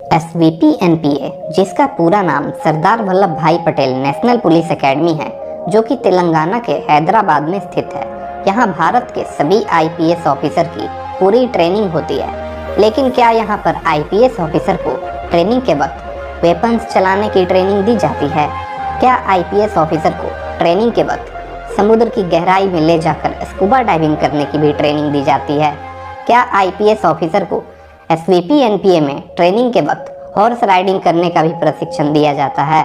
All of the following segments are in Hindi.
एसवीपी एनपीए, जिसका पूरा नाम सरदार वल्लभ भाई पटेल नेशनल पुलिस एकेडमी है, जो कि तेलंगाना के हैदराबाद में स्थित है। यहाँ भारत के सभी आईपीएस ऑफिसर की पूरी ट्रेनिंग होती है। लेकिन क्या यहाँ पर आईपीएस ऑफिसर को ट्रेनिंग के वक्त वेपन्स चलाने की ट्रेनिंग दी जाती है? क्या आईपीएस ऑफिसर को ट्रेनिंग के वक्त समुद्र की गहराई में ले जाकर स्कूबा डाइविंग करने की भी ट्रेनिंग दी जाती है? क्या आईपीएस ऑफिसर को एसवीपी एनपीए में ट्रेनिंग के वक्त हॉर्स राइडिंग करने का भी प्रशिक्षण दिया जाता है?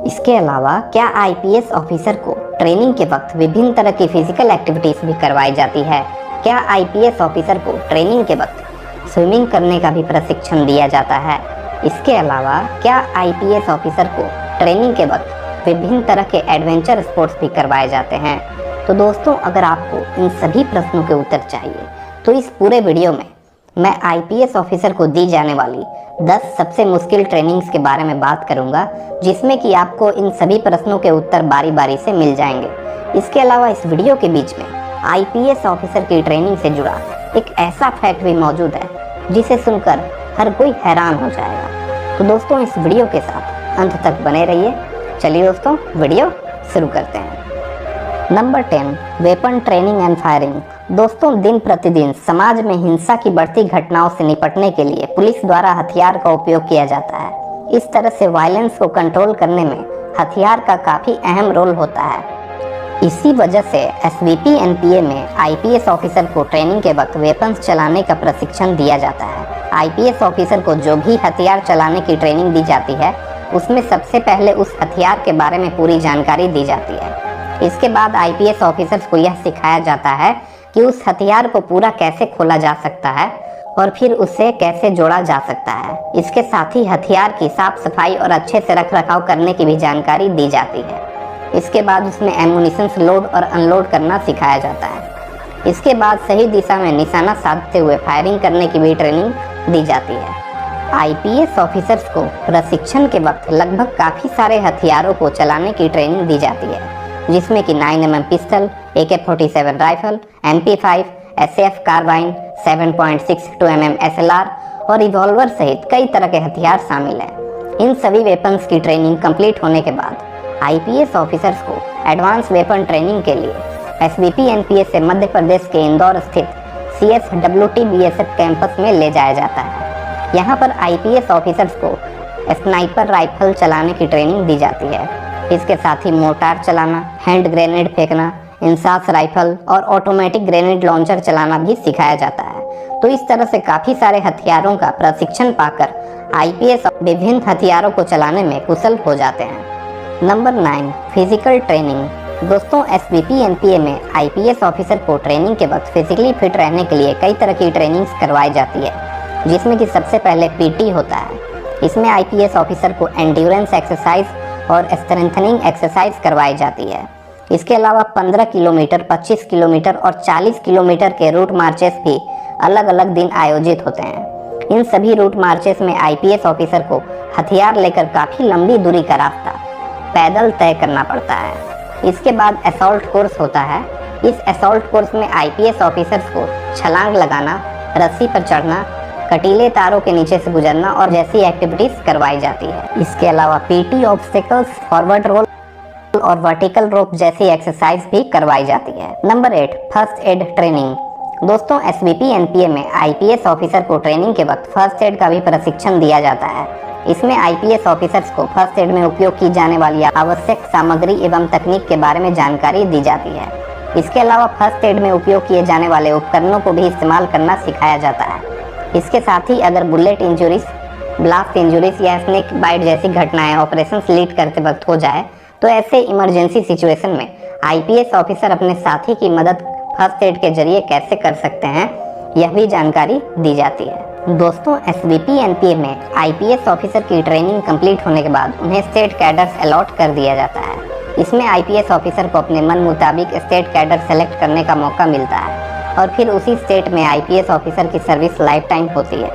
इसके अलावा क्या आईपीएस ऑफिसर को ट्रेनिंग के वक्त विभिन्न तरह की फिजिकल एक्टिविटीज भी करवाई जाती है? क्या आईपीएस ऑफिसर को ट्रेनिंग के वक्त स्विमिंग करने का भी प्रशिक्षण दिया जाता है? इसके अलावा क्या आईपीएस ऑफिसर को ट्रेनिंग के वक्त विभिन्न तरह के एडवेंचर स्पोर्ट्स भी करवाए जाते हैं? तो दोस्तों, अगर आपको इन सभी प्रश्नों के उत्तर चाहिए तो इस पूरे वीडियो में मैं आईपीएस ऑफिसर को दी जाने वाली 10 सबसे मुश्किल ट्रेनिंग्स के बारे में बात करूंगा, जिसमें कि आपको इन सभी प्रश्नों के उत्तर बारी बारी से मिल जाएंगे। इसके अलावा इस वीडियो के बीच में आईपीएस ऑफिसर की ट्रेनिंग से जुड़ा एक ऐसा फैक्ट भी मौजूद है जिसे सुनकर हर कोई हैरान हो जाएगा। तो दोस्तों, इस वीडियो के साथ अंत तक बने रहिए। चलिए दोस्तों, वीडियो शुरू करते हैं। Number 10, weapon training and firing. दोस्तों, दिन प्रतिदिन समाज में हिंसा की बढ़ती घटनाओं से निपटने के लिए पुलिस द्वारा हथियार का उपयोग किया जाता है। इस तरह से वायलेंस को कंट्रोल करने में हथियार का काफी अहम रोल होता है। इसी वजह से एसवीपी एनपीए में आईपीएस ऑफिसर को ट्रेनिंग के वक्त वेपन्स चलाने का प्रशिक्षण दिया जाता है। आईपीएस ऑफिसर को जो भी हथियार चलाने की ट्रेनिंग दी जाती है, उसमें सबसे पहले उस हथियार के बारे में पूरी जानकारी दी जाती है। इसके बाद आईपीएस ऑफिसर्स को यह सिखाया जाता है कि उस हथियार को पूरा कैसे खोला जा सकता है और फिर उसे कैसे जोड़ा जा सकता है। इसके साथ ही हथियार की साफ सफाई और अच्छे से रख रखाव करने की भी जानकारी दी जाती है। इसके बाद उसमें एमुनिशंस लोड और अनलोड करना सिखाया जाता है। इसके बाद सही दिशा में निशाना साधते हुए फायरिंग करने की भी ट्रेनिंग दी जाती है। आईपीएस ऑफिसर्स को प्रशिक्षण के वक्त लगभग काफ़ी सारे हथियारों को चलाने की ट्रेनिंग दी जाती है, जिसमें कि 9mm pistol, AK-47 rifle, MP5, SF carbine, 7.62mm SLR और रिवॉल्वर सहित कई तरह के हथियार शामिल हैं। इन सभी वेपन्स की ट्रेनिंग कंप्लीट होने के बाद आईपीएस ऑफिसर्स को एडवांस वेपन ट्रेनिंग के लिए एसवीपी एनपीए से मध्य प्रदेश के इंदौर स्थित CSWT BSF कैंपस में ले जाया जाता है। यहाँ पर आईपीएस ऑफिसर्स को स्नाइपर राइफल चलाने की ट्रेनिंग दी जाती है। इसके साथ ही मोर्टार चलाना, हैंड ग्रेनेड फेंकना, इंसास राइफल और ऑटोमेटिक ग्रेनेड लॉन्चर चलाना भी सिखाया जाता है। तो इस तरह से काफ़ी सारे हथियारों का प्रशिक्षण पाकर आईपीएस विभिन्न हथियारों को चलाने में कुशल हो जाते हैं। Number 9, physical training. दोस्तों, एसवीपी एनपीए में आईपीएस ऑफिसर को ट्रेनिंग के वक्त फिजिकली फिट रहने के लिए कई तरह की ट्रेनिंग्स करवाई जाती है, जिसमें कि सबसे पहले पीटी होता है। इसमें आईपीएस ऑफिसर को एंड्योरेंस एक्सरसाइज और स्ट्रेंथनिंग एक्सरसाइज करवाई जाती है। इसके अलावा 15 किलोमीटर, 25 किलोमीटर और 40 किलोमीटर के रूट मार्चेस भी अलग अलग दिन आयोजित होते हैं। इन सभी रूट मार्चेस में आईपीएस ऑफिसर को हथियार लेकर काफ़ी लंबी दूरी का रास्ता पैदल तय करना पड़ता है। इसके बाद असॉल्ट कोर्स होता है। इस असॉल्ट कोर्स में आईपीएस ऑफिसर्स को छलांग लगाना, रस्सी पर चढ़ना, कटीले तारों के नीचे से गुजरना और जैसी एक्टिविटीज करवाई जाती है। इसके अलावा पीटी ऑब्स्टिकल्स, फॉरवर्ड रोल और वर्टिकल रोप जैसी एक्सरसाइज भी करवाई जाती है। Number 8, first aid training. दोस्तों, एसवीपी एनपीए में आईपीएस ऑफिसर को ट्रेनिंग के वक्त फर्स्ट एड का भी प्रशिक्षण दिया जाता है। इसमें आईपीएस ऑफिसर्स को फर्स्ट एड में उपयोग की जाने वाली आवश्यक सामग्री एवं तकनीक के बारे में जानकारी दी जाती है। इसके अलावा फर्स्ट एड में उपयोग किए जाने वाले उपकरणों को भी इस्तेमाल करना सिखाया जाता है। इसके साथ ही अगर बुलेट इंजुरीज, ब्लास्ट इंजुरीज या स्नेक बाइट जैसी घटनाएं ऑपरेशंस लीड करते वक्त हो जाए, तो ऐसे इमरजेंसी सिचुएशन में आईपीएस ऑफिसर अपने साथी की मदद फर्स्ट एड के जरिए कैसे कर सकते हैं, यह भी जानकारी दी जाती है। दोस्तों, एसवीपी एनपीए में आईपीएस ऑफिसर की ट्रेनिंग कंप्लीट होने के बाद उन्हें स्टेट कैडर्स अलॉट कर दिया जाता है। इसमें आईपीएस ऑफिसर को अपने मन मुताबिक स्टेट कैडर सेलेक्ट करने का मौका मिलता है और फिर उसी स्टेट में आईपीएस ऑफिसर की सर्विस लाइफ टाइम होती है।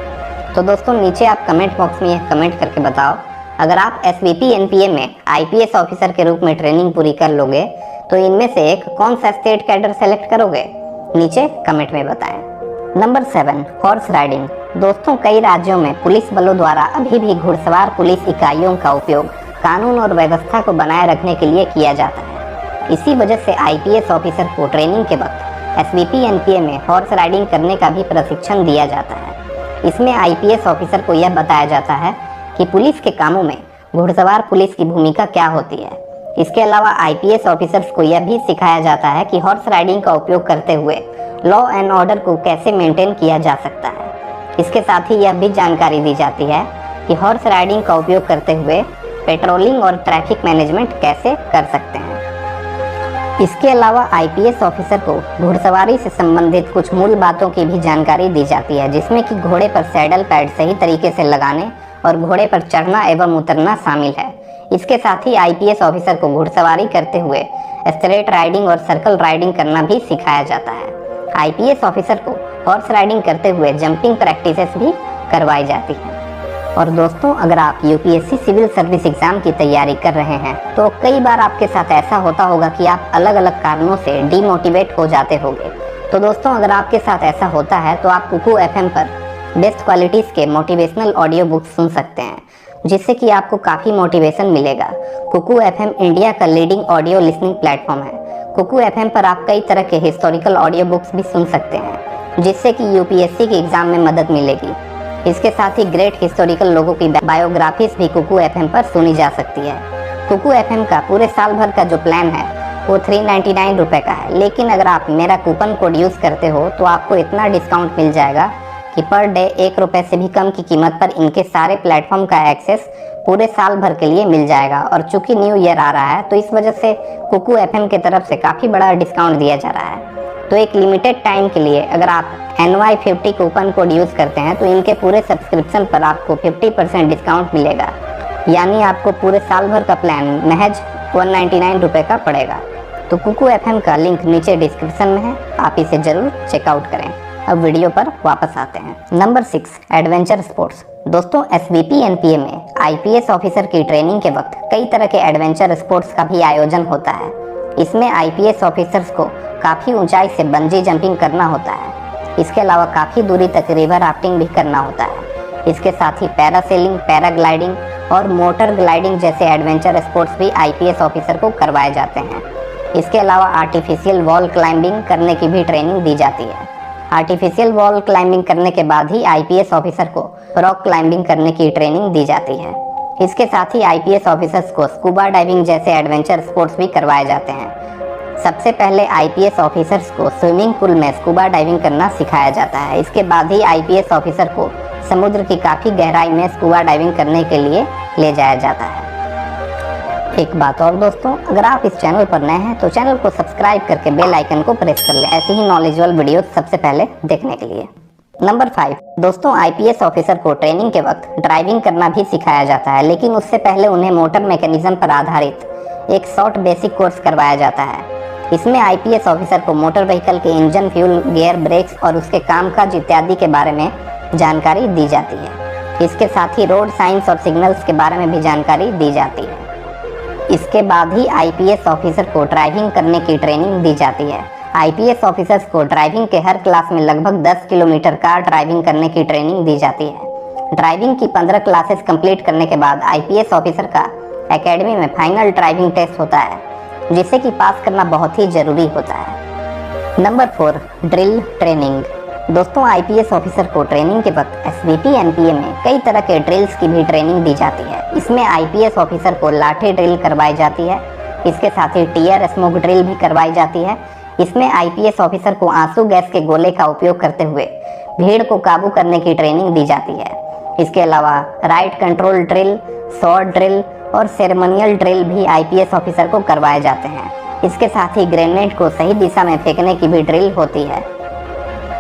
तो दोस्तों, नीचे आप कमेंट बॉक्स में यह कमेंट करके बताओ, अगर आप एसवीपी एनपीए में आईपीएस ऑफिसर के रूप में ट्रेनिंग पूरी कर लोगे तो इनमें से एक कौन सा स्टेट कैडर सेलेक्ट करोगे? नीचे कमेंट में बताएं। Number 7, horse riding. दोस्तों, कई राज्यों में पुलिस बलों द्वारा अभी भी घुड़सवार पुलिस इकाइयों का उपयोग कानून और व्यवस्था को बनाए रखने के लिए किया जाता है। इसी वजह से आईपीएस ऑफिसर को ट्रेनिंग के वक्त एसवीपी एनपीए में हॉर्स राइडिंग करने का भी प्रशिक्षण दिया जाता है। इसमें आईपीएस ऑफिसर को यह बताया जाता है कि पुलिस के कामों में घुड़सवार पुलिस की भूमिका क्या होती है। इसके अलावा आईपीएस ऑफिसर्स को यह भी सिखाया जाता है कि हॉर्स राइडिंग का उपयोग करते हुए लॉ एंड ऑर्डर को कैसे मेंटेन किया जा सकता है। इसके साथ ही यह भी जानकारी दी जाती है कि हॉर्स राइडिंग का उपयोग करते हुए पेट्रोलिंग और ट्रैफिक मैनेजमेंट कैसे कर सकते हैं। इसके अलावा आईपीएस ऑफिसर को घुड़सवारी से संबंधित कुछ मूल बातों की भी जानकारी दी जाती है, जिसमें कि घोड़े पर सैडल पैड सही तरीके से लगाने और घोड़े पर चढ़ना एवं उतरना शामिल है। इसके साथ ही आईपीएस ऑफिसर को घुड़सवारी करते हुए स्ट्रेट राइडिंग और सर्कल राइडिंग करना भी सिखाया जाता है। आईपीएस ऑफिसर को हॉर्स राइडिंग करते हुए जंपिंग प्रैक्टिसेस भी करवाई जाती है। और दोस्तों, अगर आप यूपीएससी सिविल सर्विस एग्जाम की तैयारी कर रहे हैं तो कई बार आपके साथ ऐसा होता होगा कि आप अलग अलग कारणों से डीमोटिवेट हो जाते होंगे। तो दोस्तों, अगर आपके साथ ऐसा होता है तो आप कुकू एफएम पर बेस्ट क्वालिटीज़ के मोटिवेशनल ऑडियो बुक्स सुन सकते हैं, जिससे कि आपको काफ़ी मोटिवेशन मिलेगा। कुकू एफएम इंडिया का लीडिंग ऑडियो लिसनिंग प्लेटफॉर्म है। कुकू एफएम पर आप कई तरह के हिस्टोरिकल ऑडियो बुक्स भी सुन सकते हैं, जिससे कि यूपीएससी के एग्जाम में मदद मिलेगी। इसके साथ ही ग्रेट हिस्टोरिकल लोगों की बायोग्राफीज भी कुकू एफएम पर सुनी जा सकती है। कुकू एफएम का पूरे साल भर का जो प्लान है वो 399 रुपये का है, लेकिन अगर आप मेरा कूपन कोड यूज़ करते हो तो आपको इतना डिस्काउंट मिल जाएगा कि पर डे 1 रुपये से भी कम की कीमत पर इनके सारे प्लेटफॉर्म का एक्सेस पूरे साल भर के लिए मिल जाएगा। और चूंकि न्यू ईयर आ रहा है तो इस वजह से कुकू एफएम की तरफ से काफ़ी बड़ा डिस्काउंट दिया जा रहा है। तो एक लिमिटेड टाइम के लिए अगर आप NY50 कूपन कोड यूज़ करते हैं तो इनके पूरे सब्सक्रिप्शन पर आपको 50% डिस्काउंट मिलेगा, यानी आपको पूरे साल भर का प्लान महज 199 रुपये का पड़ेगा। तो कुकू एफएम का लिंक नीचे डिस्क्रिप्शन में है, आप इसे ज़रूर चेकआउट करें। अब वीडियो पर वापस आते हैं। Number 6, adventure sports. दोस्तों, एसवीपी एनपीए में आईपीएस ऑफिसर की ट्रेनिंग के वक्त कई तरह के एडवेंचर स्पोर्ट्स का भी आयोजन होता है। इसमें आईपीएस ऑफिसर्स को काफ़ी ऊंचाई से बंजी जंपिंग करना होता है। इसके अलावा काफ़ी दूरी तक रिवर राफ्टिंग भी करना होता है। इसके साथ ही पैरासेलिंग, पैराग्लाइडिंग और मोटर ग्लाइडिंग जैसे एडवेंचर स्पोर्ट्स भी आईपीएस ऑफिसर को करवाए जाते हैं। इसके अलावा आर्टिफिशियल वॉल क्लाइंबिंग करने की भी ट्रेनिंग दी जाती है। आर्टिफिशियल वॉल क्लाइंबिंग करने के बाद ही आईपीएस ऑफिसर को रॉक क्लाइंबिंग करने की ट्रेनिंग दी जाती है। इसके साथ ही आईपीएस ऑफिसर्स को स्कूबा डाइविंग जैसे एडवेंचर स्पोर्ट्स भी करवाए जाते हैं। सबसे पहले आईपीएस ऑफिसर्स को स्विमिंग पूल में स्कूबा डाइविंग करना सिखाया जाता है। इसके बाद ही आईपीएस ऑफिसर को समुद्र की काफ़ी गहराई में स्कूबा डाइविंग करने के लिए ले जाया जाता है। एक बात और दोस्तों, अगर आप इस चैनल पर नए हैं तो चैनल को सब्सक्राइब करके बेल आइकन को प्रेस कर लें, ऐसे ही नॉलेजेबल वीडियो सबसे पहले देखने के लिए। नंबर 5, दोस्तों, आईपीएस ऑफिसर को ट्रेनिंग के वक्त ड्राइविंग करना भी सिखाया जाता है, लेकिन उससे पहले उन्हें मोटर मैकेनिज्म पर आधारित एक शॉर्ट बेसिक कोर्स करवाया जाता है। इसमें आईपीएस ऑफिसर को मोटर व्हीकल के इंजन, फ्यूल, गियर, ब्रेक्स और उसके कामकाज इत्यादि के बारे में जानकारी दी जाती है। इसके साथ ही रोड साइंस और सिग्नल्स के बारे में भी जानकारी दी जाती है। इसके बाद ही आईपीएस ऑफिसर को ड्राइविंग करने की ट्रेनिंग दी जाती है। आईपीएस ऑफिसर्स को ड्राइविंग के हर क्लास में लगभग 10 किलोमीटर कार ड्राइविंग करने की ट्रेनिंग दी जाती है। ड्राइविंग की 15 क्लासेस कंप्लीट करने के बाद आईपीएस ऑफिसर का एकेडमी में फाइनल ड्राइविंग टेस्ट होता है, जिसे कि पास करना बहुत ही जरूरी होता है। Number 4, drill training. दोस्तों, आईपीएस ऑफिसर को ट्रेनिंग के वक्त एसवीपी एनपीए में कई तरह के ड्रिल्स की भी ट्रेनिंग दी जाती है। इसमें आईपीएस ऑफिसर को लाठी ड्रिल करवाई जाती है। इसके साथ ही टीयर स्मोक ड्रिल भी करवाई जाती है। इसमें आईपीएस ऑफिसर को आंसू गैस के गोले का उपयोग करते हुए भीड़ को काबू करने की ट्रेनिंग दी जाती है। इसके अलावा right control drill, short drill और सेरेमोनियल ड्रिल भी आईपीएस ऑफिसर को करवाए जाते हैं। इसके साथ ही ग्रेनेड को सही दिशा में फेंकने की भी ड्रिल होती है।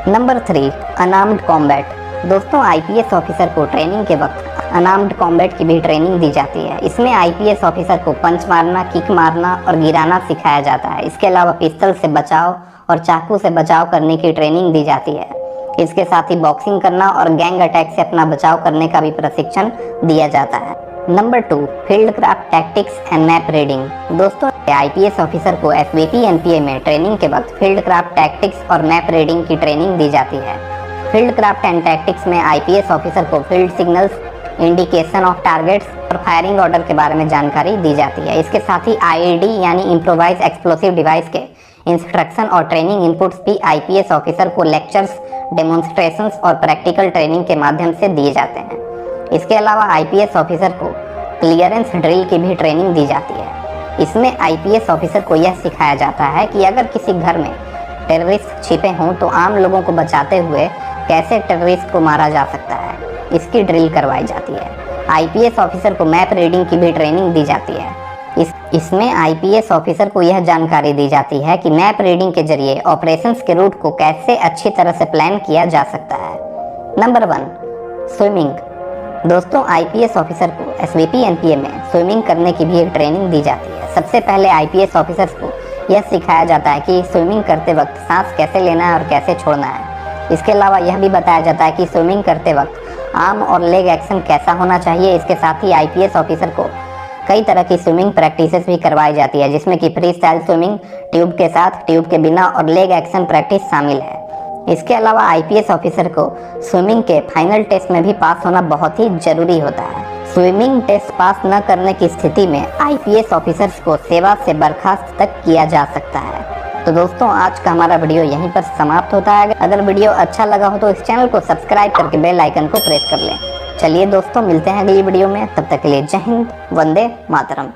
Number 3, unarmoured combat. दोस्तों, आईपीएस ऑफिसर को ट्रेनिंग के वक्त अनआर्म्ड कॉम्बैट की भी ट्रेनिंग दी जाती है। इसमें आईपीएस ऑफिसर को पंच मारना, किक मारना और गिराना सिखाया जाता है। इसके अलावा पिस्तल से बचाव और चाकू से बचाव करने की ट्रेनिंग दी जाती है। इसके साथ ही बॉक्सिंग करना और गैंग अटैक से अपना बचाव करने का भी प्रशिक्षण दिया जाता है। Number 2, field craft tactics and map reading. दोस्तों, आईपीएस ऑफिसर को एसवीपी एनपीए में ट्रेनिंग के वक्त फील्ड क्राफ्ट टैक्टिक्स और मैप रीडिंग की ट्रेनिंग दी जाती है। फील्ड क्राफ्ट एंड टैक्टिक्स में आईपीएस ऑफिसर को field signals, indication of targets और फायरिंग ऑर्डर के बारे में जानकारी दी जाती है। इसके साथ ही आईईडी यानी इम्प्रोवाइज एक्सप्लोसिव डिवाइस के इंस्ट्रक्शन और ट्रेनिंग इनपुट्स भी आईपीएस ऑफिसर को लेक्चर्स, डेमोन्स्ट्रेशंस और प्रैक्टिकल ट्रेनिंग के माध्यम से दिए जाते हैं। इसके अलावा आईपीएस ऑफिसर को क्लियरेंस ड्रिल की भी ट्रेनिंग दी जाती है। इसमें आईपीएस ऑफिसर को यह सिखाया जाता है कि अगर किसी घर में टेररिस्ट छिपे हों तो आम लोगों को बचाते हुए कैसे टेररिस्ट को मारा जा सकता है, इसकी ड्रिल करवाई जाती है। आईपीएस ऑफिसर को मैप रीडिंग की भी ट्रेनिंग दी जाती है। इसमें आईपीएस ऑफिसर को यह जानकारी दी जाती है कि मैप रीडिंग के जरिए ऑपरेशंस के रूट को कैसे अच्छी तरह से प्लान किया जा सकता है। Number 1, swimming. दोस्तों, आईपीएस ऑफिसर को एसवीपी एनपीए में स्विमिंग करने की भी एक ट्रेनिंग दी जाती है। सबसे पहले आईपीएस ऑफिसर्स को यह सिखाया जाता है कि स्विमिंग करते वक्त सांस कैसे लेना है और कैसे छोड़ना है। इसके अलावा यह भी बताया जाता है कि स्विमिंग करते वक्त आर्म और लेग एक्शन कैसा होना चाहिए। इसके साथ ही आईपीएस ऑफिसर को कई तरह की स्विमिंग प्रैक्टिसेस भी करवाई जाती है, जिसमें कि फ्री स्टाइल स्विमिंग, ट्यूब के साथ, ट्यूब के बिना और लेग एक्शन प्रैक्टिस शामिल है। इसके अलावा आईपीएस ऑफिसर को स्विमिंग के फाइनल टेस्ट में भी पास होना बहुत ही जरूरी होता है। स्विमिंग टेस्ट पास न करने की स्थिति में आईपीएस ऑफिसर्स को सेवा से बर्खास्त तक किया जा सकता है। तो दोस्तों, आज का हमारा वीडियो यहीं पर समाप्त होता है। अगर वीडियो अच्छा लगा हो तो इस चैनल को सब्सक्राइब करके बेल आइकन को प्रेस कर लें। चलिए दोस्तों, मिलते हैं अगली वीडियो में। तब तक के लिए जय हिंद, वंदे मातरम।